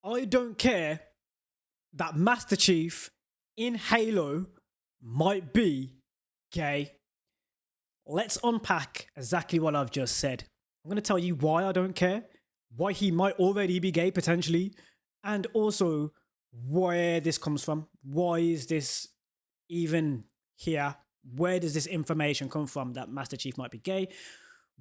I don't care that Master Chief in Halo might be gay. Let's unpack exactly what I've just said. I'm going to tell you why I don't care, why he might already be gay potentially, and also where this comes from. Why is this even here? Where does this information come from that Master Chief might be gay?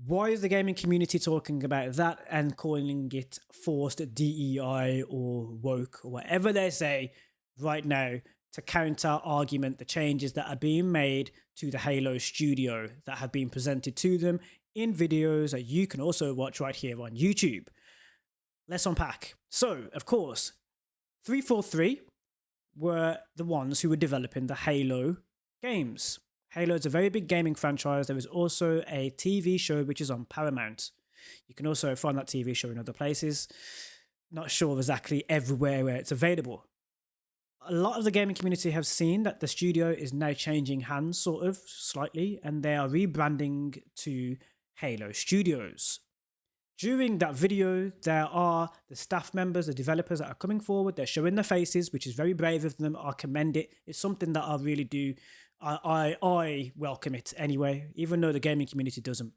Why is the gaming community talking about that and calling it forced DEI or woke or whatever they say right now to counter argument the changes that are being made to the Halo studio that have been presented to them in videos that you can also watch right here on YouTube? Let's unpack. So, of course, 343 were the ones who were developing the Halo games. Halo is a very big gaming franchise. There is also a TV show which is on Paramount. You can also find that TV show in other places. Not sure exactly everywhere where it's available. A lot of the gaming community have seen that the studio is now changing hands, sort of, slightly, and they are rebranding to Halo Studios. During that video, there are the staff members, the developers that are coming forward. They're showing their faces, which is very brave of them. I commend it. It's something that I really do. I welcome it anyway, even though the gaming community doesn't.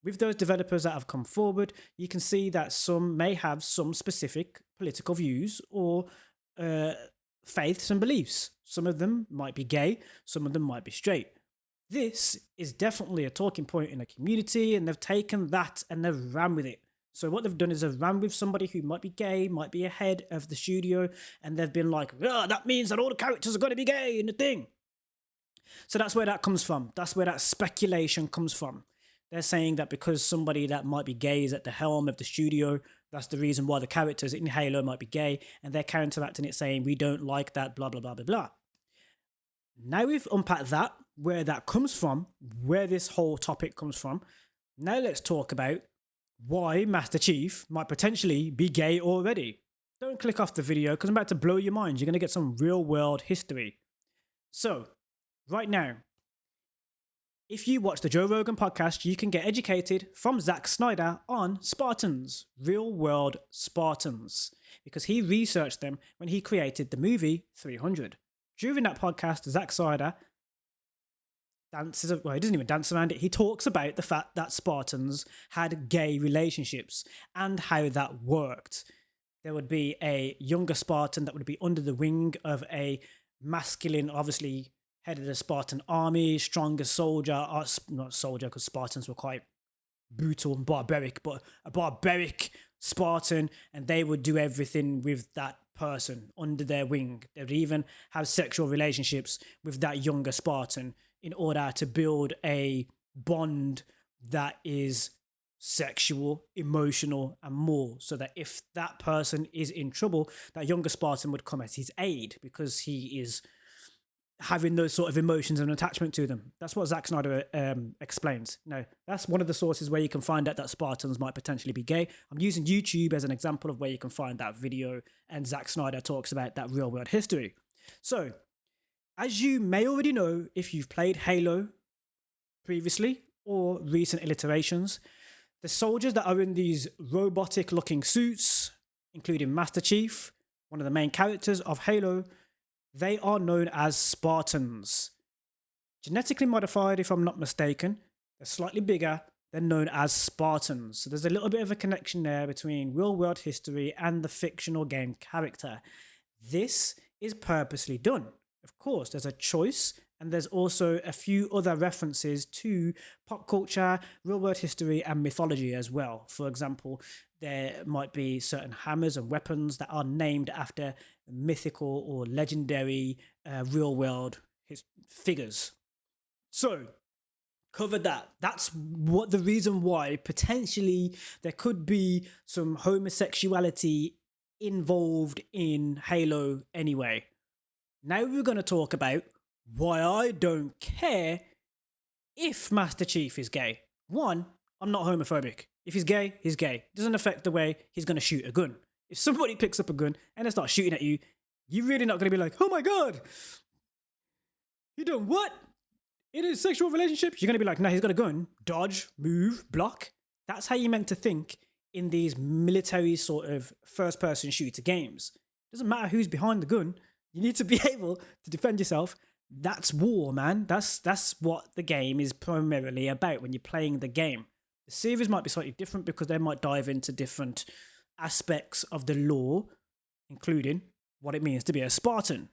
With those developers that have come forward, you can see that some may have some specific political views or faiths and beliefs. Some of them might be gay, some of them might be straight. This is definitely a talking point in the community, and they've taken that and they've ran with it. So what they've done is they've ran with somebody who might be gay, might be ahead of the studio, and they've been like, that means that all the characters are going to be gay in the thing. So that's where that comes from. That's where that speculation comes from. They're saying that because somebody that might be gay is at the helm of the studio, that's the reason why the characters in Halo might be gay, and they're counteracting it saying, we don't like that, blah, blah, blah, blah, blah. Now we've unpacked that, where that comes from, where this whole topic comes from. Now let's talk about why Master Chief might potentially be gay already. Don't click off the video because I'm about to blow your mind. You're going to get some real world history. So, right now, if you watch the Joe Rogan podcast, you can get educated from Zack Snyder on Spartans, real world Spartans, because he researched them when he created the movie 300. During that podcast, Zack Snyder dances, well, he doesn't even dance around it. He talks about the fact that Spartans had gay relationships and how that worked. There would be a younger Spartan that would be under the wing of a masculine, obviously, head of the Spartan army, stronger soldier, not soldier because Spartans were quite brutal and barbaric, but a barbaric Spartan, and they would do everything with that person under their wing. They would even have sexual relationships with that younger Spartan in order to build a bond that is sexual, emotional, and more, so that if that person is in trouble, that younger Spartan would come at his aid because he is having those sort of emotions and attachment to them. That's what Zack Snyder explains. Now, that's one of the sources where you can find out that Spartans might potentially be gay. I'm using YouTube as an example of where you can find that video, and Zack Snyder talks about that real world history. So, as you may already know, if you've played Halo previously or recent iterations, the soldiers that are in these robotic looking suits, including Master Chief, one of the main characters of Halo, they are known as Spartans. Genetically modified, if I'm not mistaken. They're slightly bigger. They're known as Spartans. So there's a little bit of a connection there between real-world history and the fictional game character. This is purposely done. Of course, there's a choice, and there's also a few other references to pop culture, real-world history, and mythology as well. For example, there might be certain hammers and weapons that are named after mythical or legendary real-world figures. So, covered that. That's what the reason why potentially there could be some homosexuality involved in Halo anyway. Now we're going to talk about why I don't care if Master Chief is gay. One, I'm not homophobic. If he's gay, he's gay. It doesn't affect the way he's going to shoot a gun. If somebody picks up a gun and they start shooting at you, you're really not going to be like, oh my God, you doing what? In a sexual relationship? You're going to be like, no, he's got a gun. Dodge, move, block. That's how you're meant to think in these military sort of first person shooter games. Doesn't matter who's behind the gun. You need to be able to defend yourself. That's war, man. That's what the game is primarily about when you're playing the game. The series might be slightly different because they might dive into different aspects of the lore, including what it means to be a Spartan,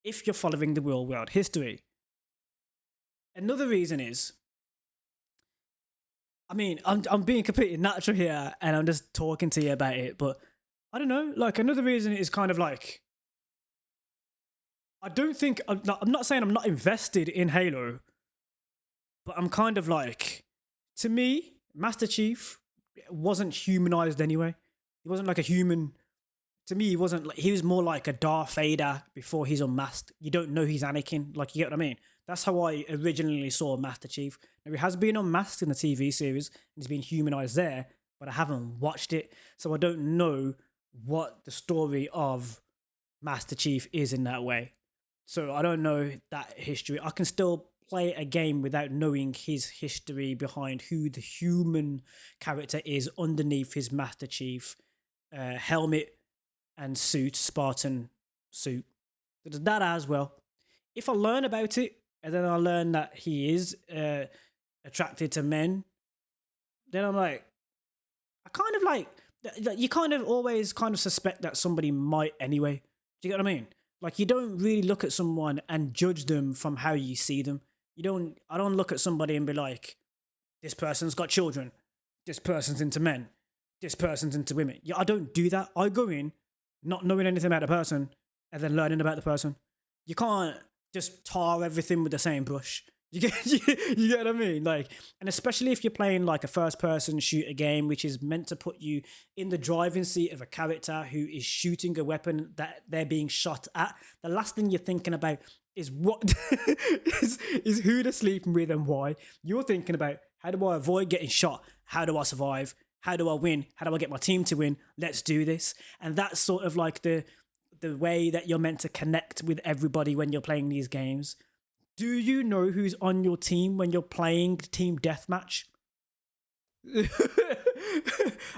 if you're following the real world history. Another reason is, I mean, I'm being completely natural here and I'm just talking to you about it, but I don't know, like another reason is kind of like, I don't think, I'm not saying I'm not invested in Halo, but I'm kind of like, to me, Master Chief wasn't humanized anyway. He wasn't like a human. To me, he wasn't like, he was more like a Darth Vader before he's unmasked. You don't know he's Anakin. Like, you get what I mean? That's how I originally saw Master Chief. Now, he has been unmasked in the TV series and he's been humanized there, but I haven't watched it. So I don't know what the story of Master Chief is in that way. So I don't know that history. I can still play a game without knowing his history behind who the human character is underneath his Master Chief helmet and suit, Spartan suit. There's that as well. If I learn about it, and then I learn that he is attracted to men, then I'm like, I kind of like, you kind of always kind of suspect that somebody might anyway. Do you get what I mean? Like, you don't really look at someone and judge them from how you see them. I don't look at somebody and be like, this person's got children, this person's into men, this person's into women. Yeah, I don't do that. I go in not knowing anything about the person and then learning about the person. You can't just tar everything with the same brush. You get what I mean? Like, and especially if you're playing like a first person shooter game, which is meant to put you in the driving seat of a character who is shooting a weapon that they're being shot at. The last thing you're thinking about is what is who they're sleeping with and why. You're thinking about, how do I avoid getting shot? How do I survive? How do I win? How do I get my team to win? Let's do this. And that's sort of like the way that you're meant to connect with everybody when you're playing these games. Do you know who's on your team when you're playing team deathmatch?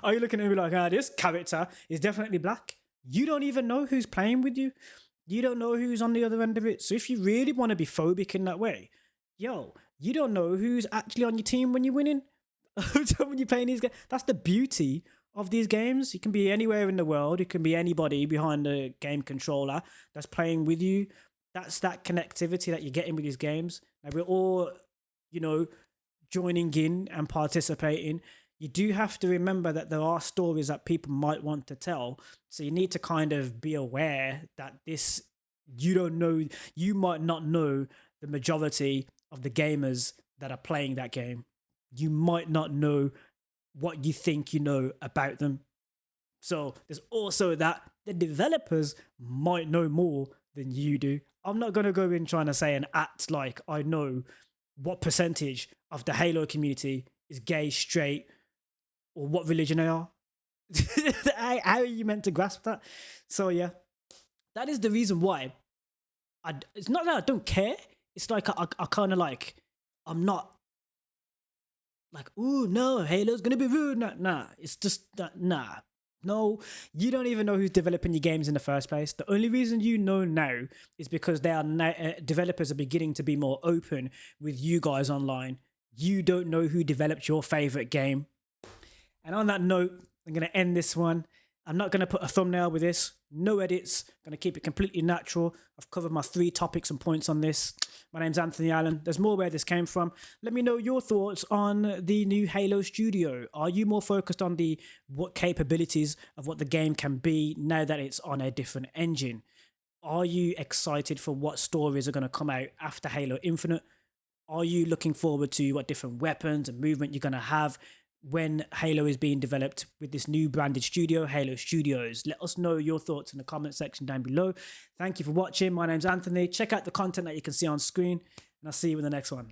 Are you looking at me like, this character is definitely black? You don't even know who's playing with you. You don't know who's on the other end of it. So if you really want to be phobic in that way, you don't know who's actually on your team when you're winning. When you're playing these games, that's the beauty of these games. You can be anywhere in the world. It can be anybody behind the game controller that's playing with you. That's that connectivity that you're getting with these games. Now, we're all, joining in and participating. You do have to remember that there are stories that people might want to tell. So you need to kind of be aware that you might not know the majority of the gamers that are playing that game. You might not know what you think you know about them. So there's also that the developers might know more than you do. I'm not going to go in trying to say and act like I know what percentage of the Halo community is gay, straight, or what religion they are. How are you meant to grasp that? So yeah, that is the reason why. It's not that I don't care. It's like I kind of like, I'm not like, ooh, no, Halo's going to be rude. Nah, it's just, nah. No, you don't even know who's developing your games in the first place. The only reason you know now is because they are developers are beginning to be more open with you guys online. You don't know who developed your favorite game. And on that note, I'm going to end this one. I'm not going to put a thumbnail with this. No edits. I'm going to keep it completely natural. I've covered my 3 topics and points on this. My name's Anthony Allen. There's more where this came from. Let me know your thoughts on the new Halo Studio. Are you more focused on what capabilities of what the game can be now that it's on a different engine? Are you excited for what stories are going to come out after Halo Infinite? Are you looking forward to what different weapons and movement you're going to have when Halo is being developed with this new branded studio, Halo Studios? Let us know your thoughts in the comment section down below. Thank you for watching. My name's Anthony. Check out the content that you can see on screen, and I'll see you in the next one.